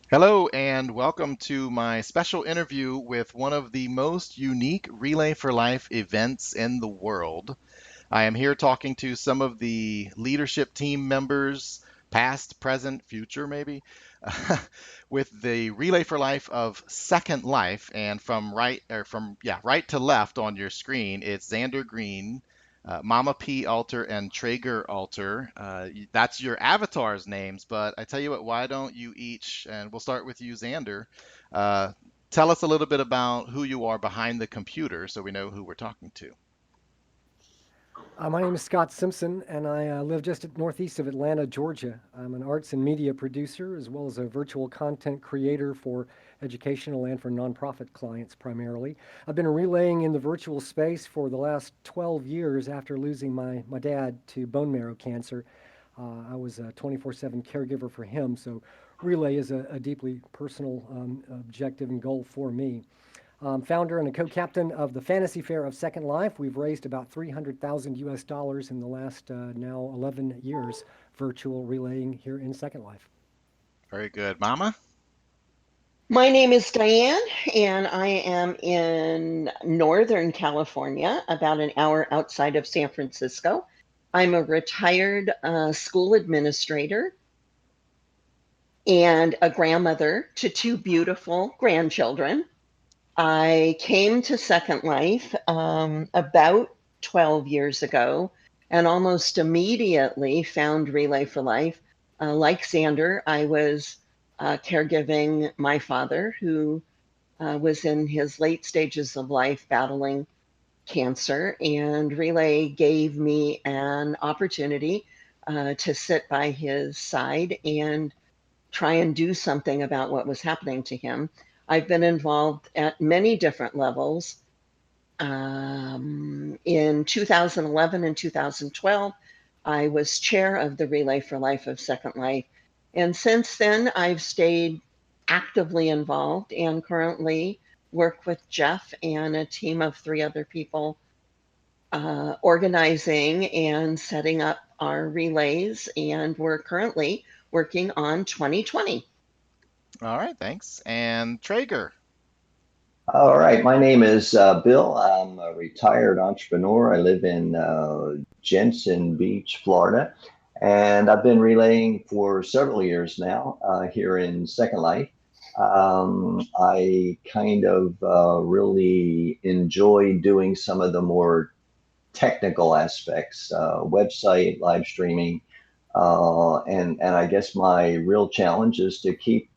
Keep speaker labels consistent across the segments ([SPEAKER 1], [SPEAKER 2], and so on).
[SPEAKER 1] Hello, and welcome to my special interview with one of the most unique Relay for Life events in the world. I am here talking to some of the leadership team members, past, present, future, maybe, with the Relay for Life of Second Life. And right to left on your screen, it's Xander Green, Mama P. Alter, and Traeger Alter. That's your avatar's names, but I tell you what, why don't you each, and we'll start with you, Xander, uh, tell us a little bit about who you are behind the computer so we know who we're talking to.
[SPEAKER 2] My name is Scott Simpson, and I live just northeast of Atlanta, Georgia. I'm an arts and media producer, as well as a virtual content creator for educational and for nonprofit clients primarily. I've been relaying in the virtual space for the last 12 years after losing my dad to bone marrow cancer. I was a 24/7 caregiver for him, so relay is a deeply personal objective and goal for me. Founder and a co-captain of the Fantasy Fair of Second Life. We've raised about 300,000 US dollars in the last now 11 years virtual relaying here in Second Life.
[SPEAKER 1] Very good. Mama?
[SPEAKER 3] My name is Diane, and I am in Northern California, about an hour outside of San Francisco. I'm a retired school administrator and a grandmother to two beautiful grandchildren. I came to Second Life about 12 years ago and almost immediately found Relay for Life. Like Xander, I was caregiving my father, who was in his late stages of life battling cancer, and Relay gave me an opportunity to sit by his side and try and do something about what was happening to him. I've been involved at many different levels. In 2011 and 2012, I was chair of the Relay for Life of Second Life. And since then, I've stayed actively involved and currently work with Jeff and a team of three other people organizing and setting up our relays. And we're currently working on 2020.
[SPEAKER 1] All right, thanks. And Traeger.
[SPEAKER 4] All right, my name is Bill. I'm a retired entrepreneur. I live in Jensen Beach, Florida, and I've been relaying for several years now here in Second Life. I kind of really enjoy doing some of the more technical aspects, website, live streaming, and I guess my real challenge is to keep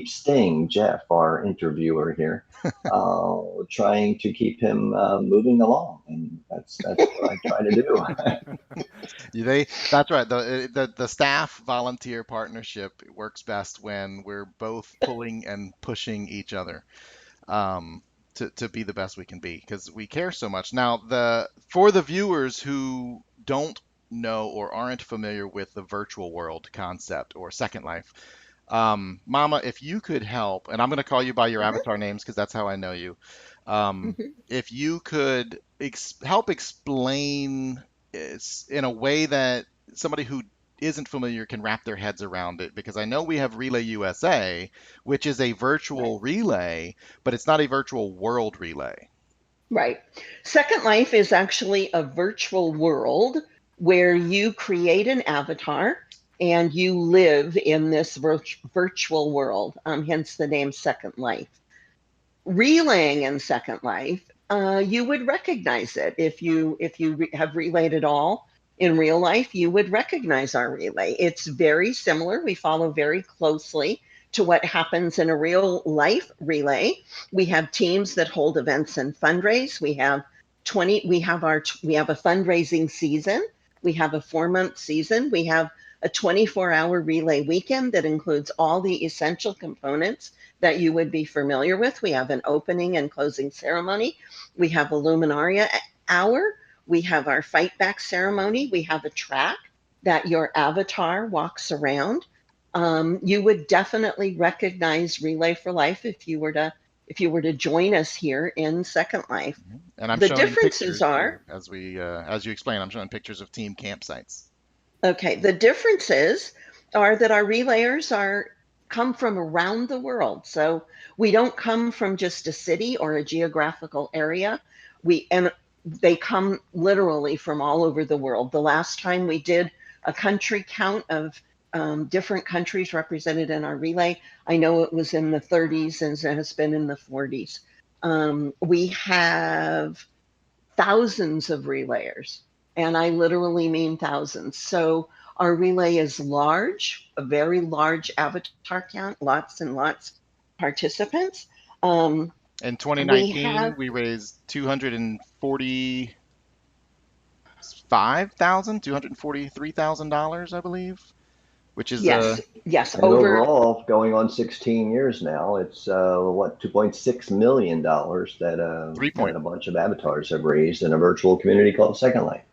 [SPEAKER 4] Sting, Jeff, our interviewer here, trying to keep him moving along, and that's what I try to do.
[SPEAKER 1] That's right. The staff volunteer partnership works best when we're both pulling and pushing each other to be the best we can be because we care so much. Now, the for the viewers who don't know or aren't familiar with the virtual world concept or Second Life, Mama, if you could help, and I'm going to call you by your
[SPEAKER 3] Uh-huh.
[SPEAKER 1] avatar names because that's how I know you. If you could help explain in a way that somebody who isn't familiar can wrap their heads around it, because I know we have Relay USA, which is a
[SPEAKER 3] Right.
[SPEAKER 1] virtual relay, but it's not a virtual world relay.
[SPEAKER 3] Right. Second Life is actually a virtual world where you create an avatar and you live in this virtual world, hence the name Second Life. Relaying in Second Life, you would recognize it if you have relayed at all in real life. You would recognize our relay. It's very similar. We follow very closely to what happens in a real life relay. We have teams that hold events and fundraise. We have 20. We have a fundraising season. We have a 4 month season. We have a 24-hour relay weekend that includes all the essential components that you would be familiar with. We have an opening and closing ceremony. We have a luminaria hour. We have our fight back ceremony. We have a track that your avatar walks around. You would definitely recognize Relay for Life if you were to join us here in Second Life.
[SPEAKER 1] Mhm. And I'm
[SPEAKER 3] The
[SPEAKER 1] showing
[SPEAKER 3] differences
[SPEAKER 1] pictures
[SPEAKER 3] are
[SPEAKER 1] here as you explain. I'm showing pictures of team campsites.
[SPEAKER 3] okay. The differences are that our relayers are come from around the world. So we don't come from just a city or a geographical area. And they come literally from all over the world. The last time we did a country count of different countries represented in our relay, I know it was in the 30s and it's been in the 40s. We have thousands of relayers, and I literally mean thousands. So our relay is large, a very large avatar count, lots and lots of participants.
[SPEAKER 1] In
[SPEAKER 3] We
[SPEAKER 1] 2019,
[SPEAKER 3] have,
[SPEAKER 1] we raised $243,000, I believe, which is
[SPEAKER 3] yes, yes,
[SPEAKER 4] And
[SPEAKER 3] over,
[SPEAKER 4] overall, going on 16 years now, it's what, $2.6 million that
[SPEAKER 1] 3
[SPEAKER 4] that
[SPEAKER 1] point.
[SPEAKER 4] a bunch of avatars have raised in a virtual community called Second Life.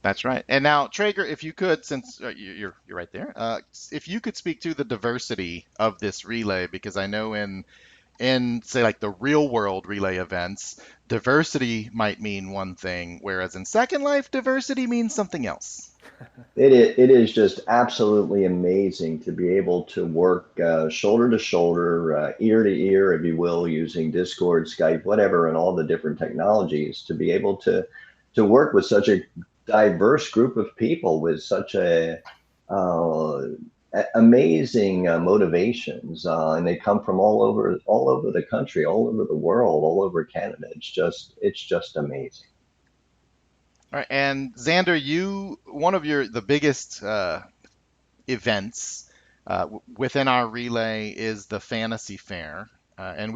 [SPEAKER 1] That's right. And now, Traeger, if you could, since you're right there, if you could speak to the diversity of this relay, because I know in say like the real world relay events, diversity might mean one thing, whereas in Second Life, diversity means something else.
[SPEAKER 4] It is just absolutely amazing to be able to work shoulder to shoulder, ear to ear, if you will, using Discord, Skype, whatever, and all the different technologies to be able to work with such a diverse group of people with such uh, amazing motivations, and they come from all over the country, all over the world, all over Canada. It's just amazing.
[SPEAKER 1] All right, and Xander, one of the biggest events within our relay is the Fantasy Fair, and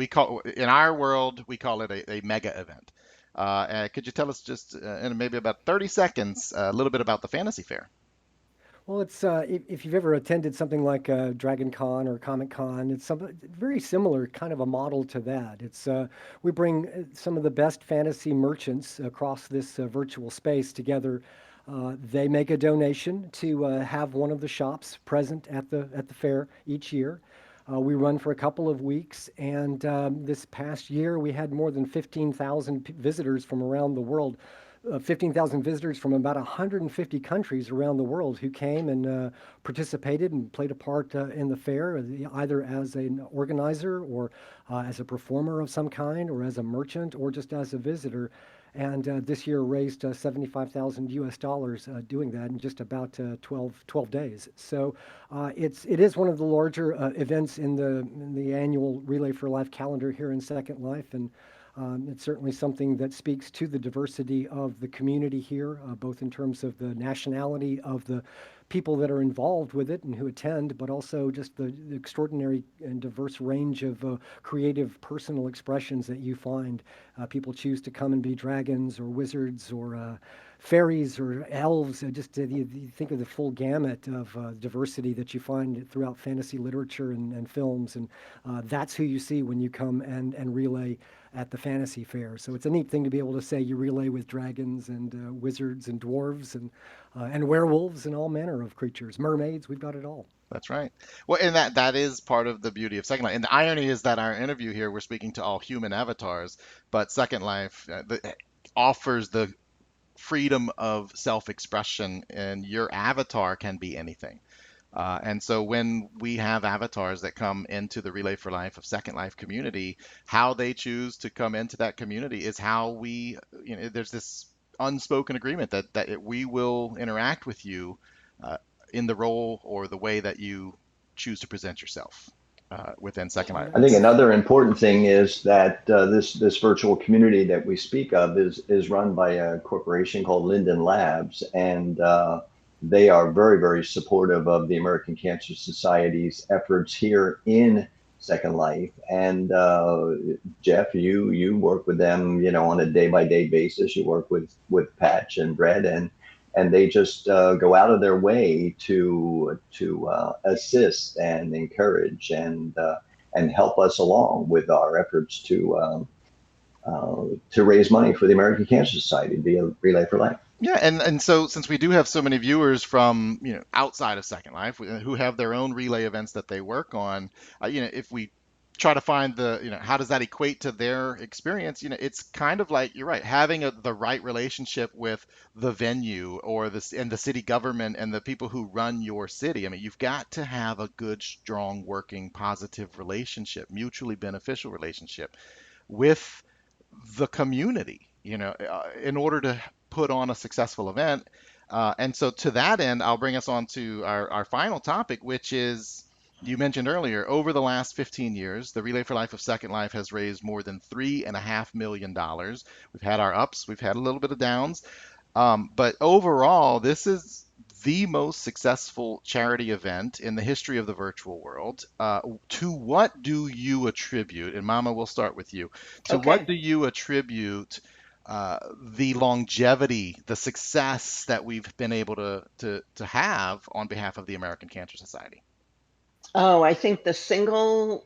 [SPEAKER 1] in our world we call it a mega event. Could you tell us just in maybe about 30 seconds a little bit about the Fantasy Fair?
[SPEAKER 2] Well, it's if you've ever attended something like Dragon Con or Comic Con, it's something very similar, kind of a model to that. It's we bring some of the best fantasy merchants across this virtual space together. They make a donation to have one of the shops present at the fair each year. We run for a couple of weeks, and this past year we had more than 15,000 visitors from around the world. 15,000 visitors from about 150 countries around the world who came and participated and played a part in the fair, either as an organizer or as a performer of some kind, or as a merchant, or just as a visitor. And this year raised 75,000 US dollars doing that in just about 12 days. So it is one of the larger events in the annual Relay for Life calendar here in Second Life. And it's certainly something that speaks to the diversity of the community here, both in terms of the nationality of the people that are involved with it and who attend, but also just the extraordinary and diverse range of creative personal expressions that you find. People choose to come and be dragons or wizards or fairies or elves. You think of the full gamut of diversity that you find throughout fantasy literature and films, and that's who you see when you come and relay at the fantasy fair. So it's a neat thing to be able to say you relay with dragons and wizards and dwarves and werewolves and all manner of creatures, mermaids. We've got it all.
[SPEAKER 1] That's right. Well, and that is part of the beauty of Second Life. And the irony is that our interview here, we're speaking to all human avatars, but Second Life offers the freedom of self-expression, and your avatar can be anything. And so when we have avatars that come into the Relay for Life of Second Life community, how they choose to come into that community is how there's this unspoken agreement that we will interact with you uh, in the role or the way that you choose to present yourself within Second Life.
[SPEAKER 4] I think
[SPEAKER 2] It's
[SPEAKER 4] another important thing is that this virtual community that we speak of is run by a corporation called Linden Labs, and they are very, very supportive of the American Cancer Society's efforts here in Second Life. And Jeff, you work with them, on a day-by-day basis. You work with Patch and Brett, and they just go out of their way to assist and encourage and help us along with our efforts to raise money for the American Cancer Society via Relay for Life.
[SPEAKER 1] Yeah, and so since we do have so many viewers from outside of Second Life who have their own relay events that they work on, if we try to find the, how does that equate to their experience? It's kind of like, you're right, having the right relationship with the venue or and the city government and the people who run your city. I mean, you've got to have a good, strong, working, positive relationship, mutually beneficial relationship with the community, in order to put on a successful event. And so to that end, I'll bring us on to our final topic, which is, you mentioned earlier, over the last 15 years, the Relay for Life of Second Life has raised more than $3.5 million. We've had our ups, we've had a little bit of downs, but overall, this is the most successful charity event in the history of the virtual world. To what do you attribute, and Mama, we'll start with you, to what
[SPEAKER 3] Okay.
[SPEAKER 1] do you attribute the longevity, the success that we've been able to have on behalf of the American Cancer Society?
[SPEAKER 3] Oh, I think the single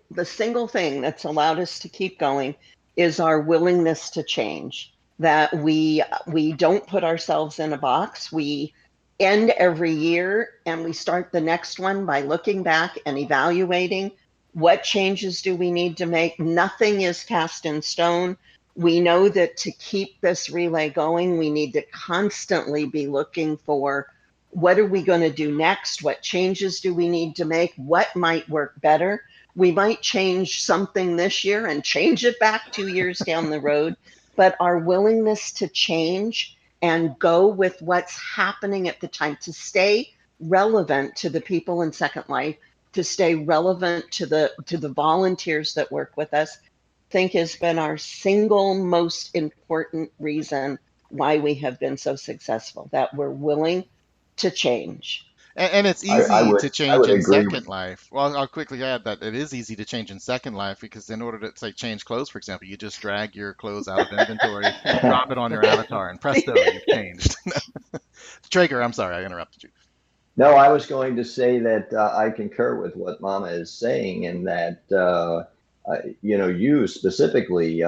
[SPEAKER 3] thing that's allowed us to keep going is our willingness to change. That we don't put ourselves in a box. We end every year and we start the next one by looking back and evaluating what changes do we need to make. Nothing is cast in stone. We know that to keep this relay going, we need to constantly be looking for what are we going to do next? What changes do we need to make? What might work better? We might change something this year and change it back 2 years down the road, but our willingness to change and go with what's happening at the time, to stay relevant to the people in Second Life, to stay relevant to the volunteers that work with us, I think has been our single most important reason why we have been so successful, that we're willing to change.
[SPEAKER 1] And it's
[SPEAKER 4] I
[SPEAKER 1] easy
[SPEAKER 4] would
[SPEAKER 1] to
[SPEAKER 4] I
[SPEAKER 1] change
[SPEAKER 4] would
[SPEAKER 1] in
[SPEAKER 4] agree
[SPEAKER 1] Second
[SPEAKER 4] with.
[SPEAKER 1] Life. Well, I'll quickly add that it is easy to change in Second Life, because in order to, say, change clothes, for example, you just drag your clothes out of inventory, drop it on your avatar, and presto, you've changed. Traeger, I'm sorry, I interrupted you.
[SPEAKER 4] No, I was going to say that I concur with what Mama is saying, and that you specifically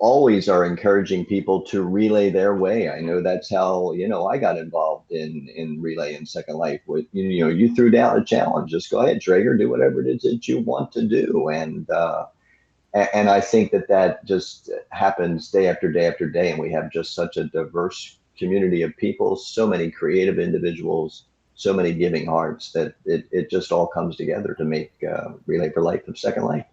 [SPEAKER 4] always are encouraging people to relay their way. I know that's how I got involved in Relay in Second Life. With you threw down a challenge. Just go ahead, Traeger, do whatever it is that you want to do, and I think that just happens day after day after day, and we have just such a diverse community of people, so many creative individuals, so many giving hearts, that it just all comes together to make Relay for Life of Second Life.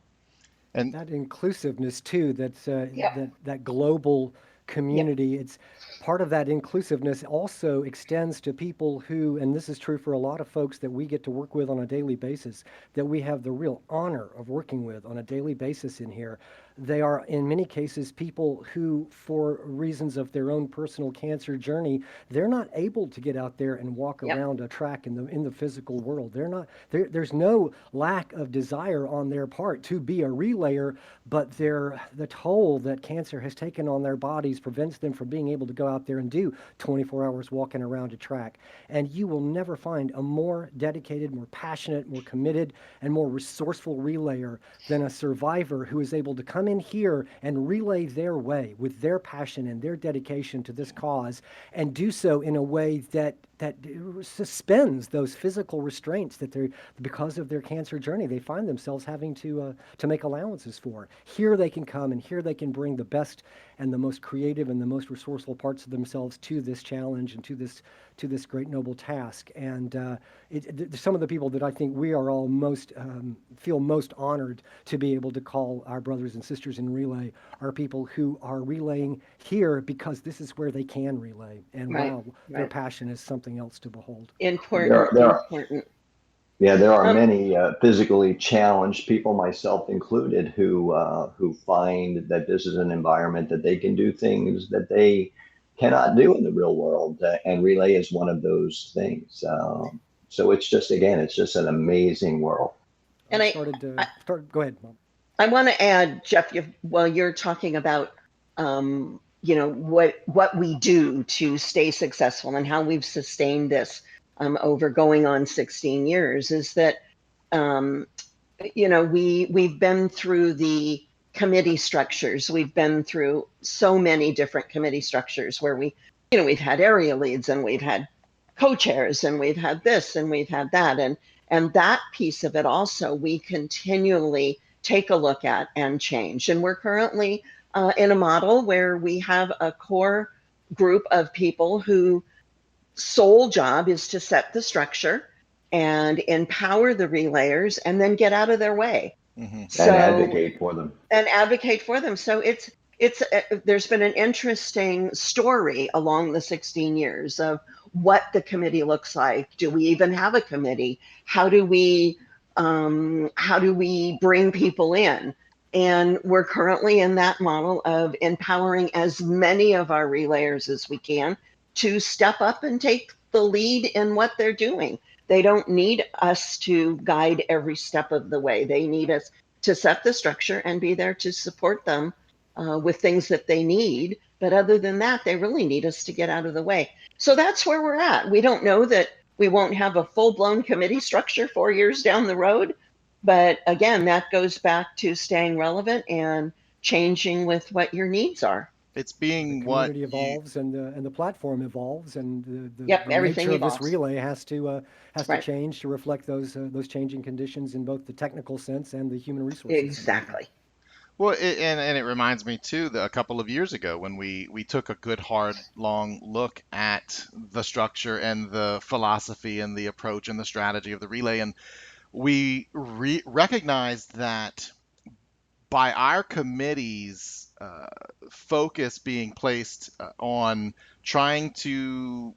[SPEAKER 1] And
[SPEAKER 2] That inclusiveness too, that's
[SPEAKER 3] Yep.
[SPEAKER 2] that global
[SPEAKER 3] Yep.
[SPEAKER 2] community. It's part of that inclusiveness also extends to people who, and this is true for a lot of folks that we get to work with on a daily basis, that we have the real honor of working with on a daily basis in here. They are, in many cases, people who, for reasons of their own personal cancer journey, they're not able to get out there and walk
[SPEAKER 3] Yep.
[SPEAKER 2] around a track in the physical world. They're not there's no lack of desire on their part to be a relayer, but the toll that cancer has taken on their bodies prevents them from being able to go out there and do 24 hours walking around a track. And you will never find a more dedicated, more passionate, more committed, and more resourceful relayer than a survivor who is able to come in here and relay their way with their passion and their dedication to this cause, and do so in a way that suspends those physical restraints that they, because of their cancer journey, they find themselves having to make allowances for. Here they can come and here they can bring the best and the most creative and the most resourceful parts of themselves to this challenge and to this great noble task. And some of the people that I think we are all most feel most honored to be able to call our brothers and sisters in relay are people who are relaying here because this is where they can relay. And
[SPEAKER 3] Right.
[SPEAKER 2] wow, their
[SPEAKER 3] Right.
[SPEAKER 2] passion is something else to behold.
[SPEAKER 4] There
[SPEAKER 3] Important.
[SPEAKER 4] are, there are
[SPEAKER 3] Important.
[SPEAKER 4] Yeah, there are
[SPEAKER 3] Um,
[SPEAKER 4] many physically challenged people, myself included, who find that this is an environment that they can do things that they cannot do in the real world, and Relay is one of those things. So it's just, again, it's just an amazing world.
[SPEAKER 3] and
[SPEAKER 2] I've
[SPEAKER 3] I,
[SPEAKER 2] started
[SPEAKER 3] I,
[SPEAKER 2] to start. Go ahead, Mom.
[SPEAKER 3] I want to add, Jeff, while you're talking about, what we do to stay successful and how we've sustained this over going on 16 years, is that um, we've been through the committee structures. We've been through so many different committee structures where we've had area leads and we've had co-chairs and we've had this and we've had that, and that piece of it also we continually take a look at and change. And we're currently in a model where we have a core group of people who sole job is to set the structure and empower the relayers and then get out of their way.
[SPEAKER 1] Mm-hmm.
[SPEAKER 4] And
[SPEAKER 3] So
[SPEAKER 4] advocate for them.
[SPEAKER 3] and advocate for them. So it's there's been an interesting story along the 16 years of what the committee looks like. Do we even have a committee? How do we bring people in? And we're currently in that model of empowering as many of our relayers as we can to step up and take the lead in what they're doing. They don't need us to guide every step of the way. They need us to set the structure and be there to support them with things that they need. But other than that, they really need us to get out of the way. So that's where we're at. We don't know that we won't have a full-blown committee structure 4 years down the road. But again, that goes back to staying relevant and changing with what your needs are.
[SPEAKER 1] It's being
[SPEAKER 2] The
[SPEAKER 1] what
[SPEAKER 2] community evolves and the platform evolves, and the
[SPEAKER 3] Yep,
[SPEAKER 2] the
[SPEAKER 3] everything
[SPEAKER 2] nature of this
[SPEAKER 3] evolves.
[SPEAKER 2] relay has to
[SPEAKER 3] Right.
[SPEAKER 2] change to reflect those changing conditions in both the technical sense and the human resources.
[SPEAKER 3] Exactly.
[SPEAKER 1] well, and it reminds me too that a couple of years ago when we took a good hard long look at the structure and the philosophy and the approach and the strategy of the relay, and we recognized that by our committee's focus being placed on trying to,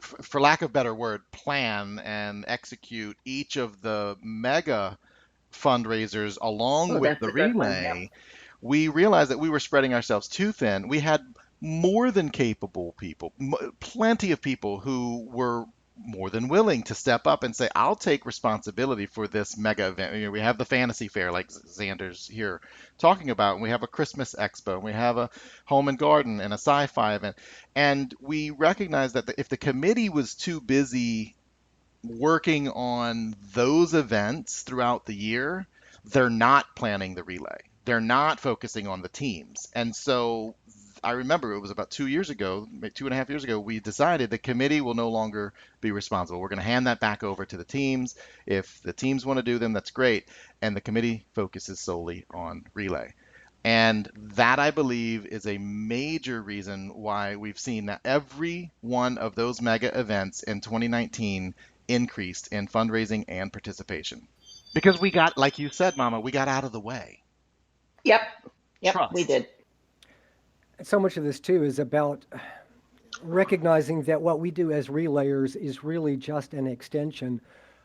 [SPEAKER 1] for lack of a better word, plan and execute each of the mega fundraisers along
[SPEAKER 3] Oh,
[SPEAKER 1] with
[SPEAKER 3] that's
[SPEAKER 1] the
[SPEAKER 3] a good one. Yep.
[SPEAKER 1] relay, we realized that we were spreading ourselves too thin. We had more than capable people, plenty of people who were more than willing to step up and say, I'll take responsibility for this mega event. We have the fantasy fair, like Xander's here talking about, and we have a Christmas expo, and we have a home and garden and a sci-fi event. And we recognized that if the committee was too busy working on those events throughout the year, they're not planning the relay. They're not focusing on the teams. And so I remember it was about 2 years ago, 2.5 years ago, we decided the committee will no longer be responsible. We're going to hand that back over to the teams. If the teams want to do them, that's great. And the committee focuses solely on relay. And that, I believe, is a major reason why we've seen that every one of those mega events in 2019 increased in fundraising and participation. Because we got, like you said, Mama, we got out of the way.
[SPEAKER 3] Yep. We
[SPEAKER 1] Trust.
[SPEAKER 3] did.
[SPEAKER 2] So much of this too is about recognizing that what we do as relayers is really just an extension.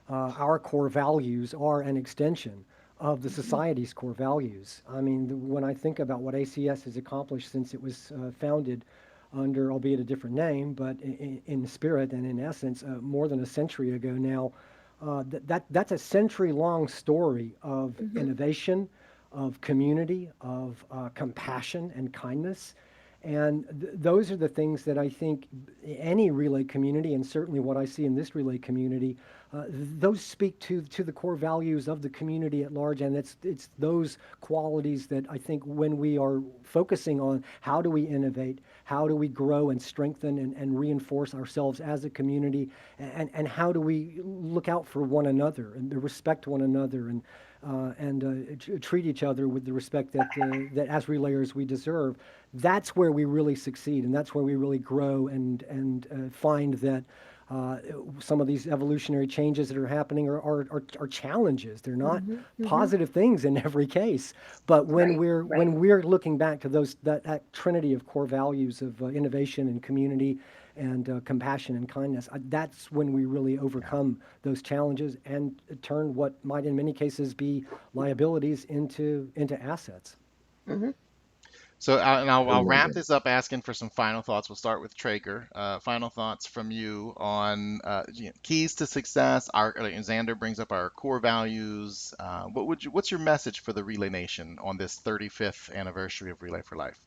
[SPEAKER 2] Our core values are an extension of the society's core values. I mean, when I think about what ACS has accomplished since it was founded under, albeit a different name, but in spirit and in essence, more than a century ago now, that's a century-long story of innovation, of community, of compassion and kindness. And those are the things that I think any relay community, and certainly what I see in this relay community, those speak to the core values of the community at large. And it's those qualities that I think when we are focusing on how do we innovate, how do we grow and strengthen and reinforce ourselves as a community, and how do we look out for one another and respect one another and treat each other with the respect that as relayers we deserve. That's where we really succeed, and that's where we really grow and find that some of these evolutionary changes that are happening are challenges. They're not positive things in every case. But when we're looking back to that trinity of core values of innovation and community and compassion and kindness, that's when we really overcome those challenges and turn what might in many cases be liabilities into assets.
[SPEAKER 1] So I'll
[SPEAKER 4] Good
[SPEAKER 1] wrap
[SPEAKER 4] word.
[SPEAKER 1] this up asking for some final thoughts. We'll start with Traeger. Final thoughts from you on keys to success. Xander brings up our core values. What's your message for the Relay Nation on this 35th anniversary of Relay for Life?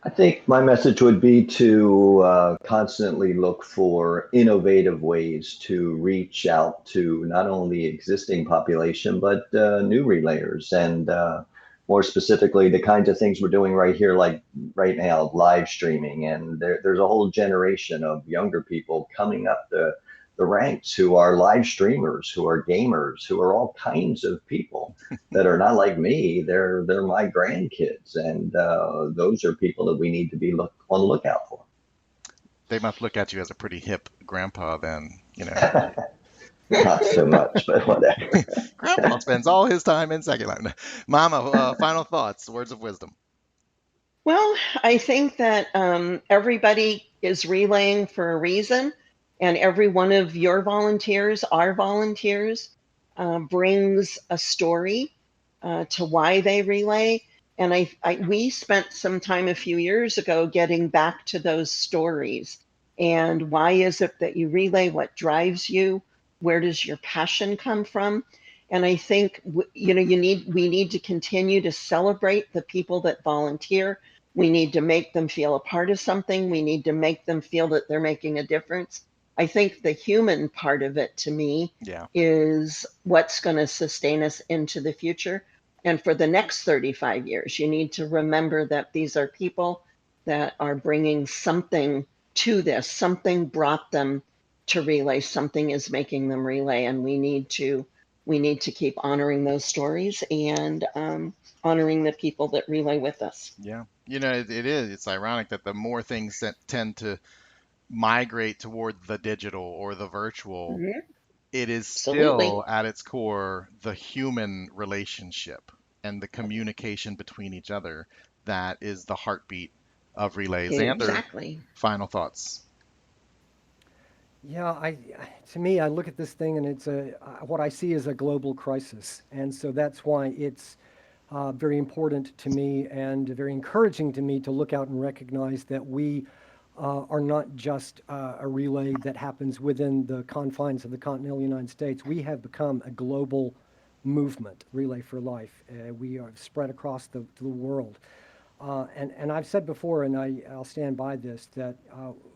[SPEAKER 4] I think my message would be to constantly look for innovative ways to reach out to not only existing population, but new relayers. And more specifically, the kinds of things we're doing right here, like right now, live streaming. And there's a whole generation of younger people coming up the ranks who are live streamers, who are gamers, who are all kinds of people that are not like me. They're my grandkids, and those are people that we need to be on the lookout for.
[SPEAKER 1] They must look at you as a pretty hip grandpa then,
[SPEAKER 4] Not so much, but whatever.
[SPEAKER 1] Grandpa spends all his time in Second Life. Mama, final thoughts, words of wisdom.
[SPEAKER 3] Well, I think that everybody is relaying for a reason, and every one of your volunteers, our volunteers, brings a story to why they relay. And we spent some time a few years ago getting back to those stories. And why is it that you relay? What drives you? Where does your passion come from? And I think we need to continue to celebrate the people that volunteer. We need to make them feel a part of something. We need to make them feel that they're making a difference. I think the human part of it, to me, is what's going to sustain us into the future. And for the next 35 years, you need to remember that these are people that are bringing something to this. Something brought them to relay. Something is making them relay. And we need to keep honoring those stories and honoring the people that relay with us.
[SPEAKER 1] Yeah. It's ironic that the more things that tend to migrate toward the digital or the virtual,
[SPEAKER 3] Mhm.
[SPEAKER 1] it is
[SPEAKER 3] Absolutely.
[SPEAKER 1] still at its core the human relationship and the communication between each other that is the heartbeat of Relay. Xander,
[SPEAKER 3] Exactly.
[SPEAKER 1] final thoughts.
[SPEAKER 2] Yeah, to me, I look at this thing and it's what I see is a global crisis, and so that's why it's very important to me and very encouraging to me to look out and recognize that we are not just a relay that happens within the confines of the continental United States. We have become a global movement, Relay for Life. We are spread across the world. And I've said before, and I'll stand by this, that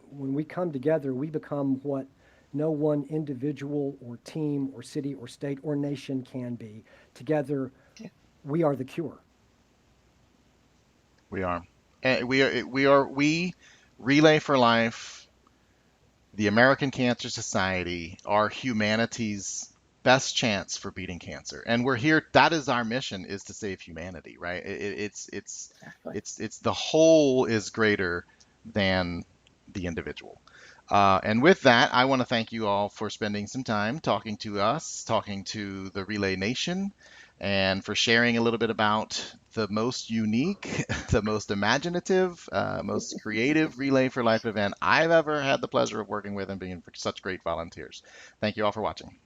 [SPEAKER 2] when we come together, we become what no one individual or team or city or state or nation can be. Together, we are the cure.
[SPEAKER 1] We are. And we Relay for Life, the American Cancer Society, are humanity's best chance for beating cancer. And we're here, that is our mission, is to save humanity, right?
[SPEAKER 3] Exactly.
[SPEAKER 1] It's the whole is greater than the individual. And with that, I want to thank you all for spending some time talking to us, talking to the Relay Nation, and for sharing a little bit about the most unique, the most imaginative, most creative Relay for Life event I've ever had the pleasure of working with and being such great volunteers. Thank you all for watching.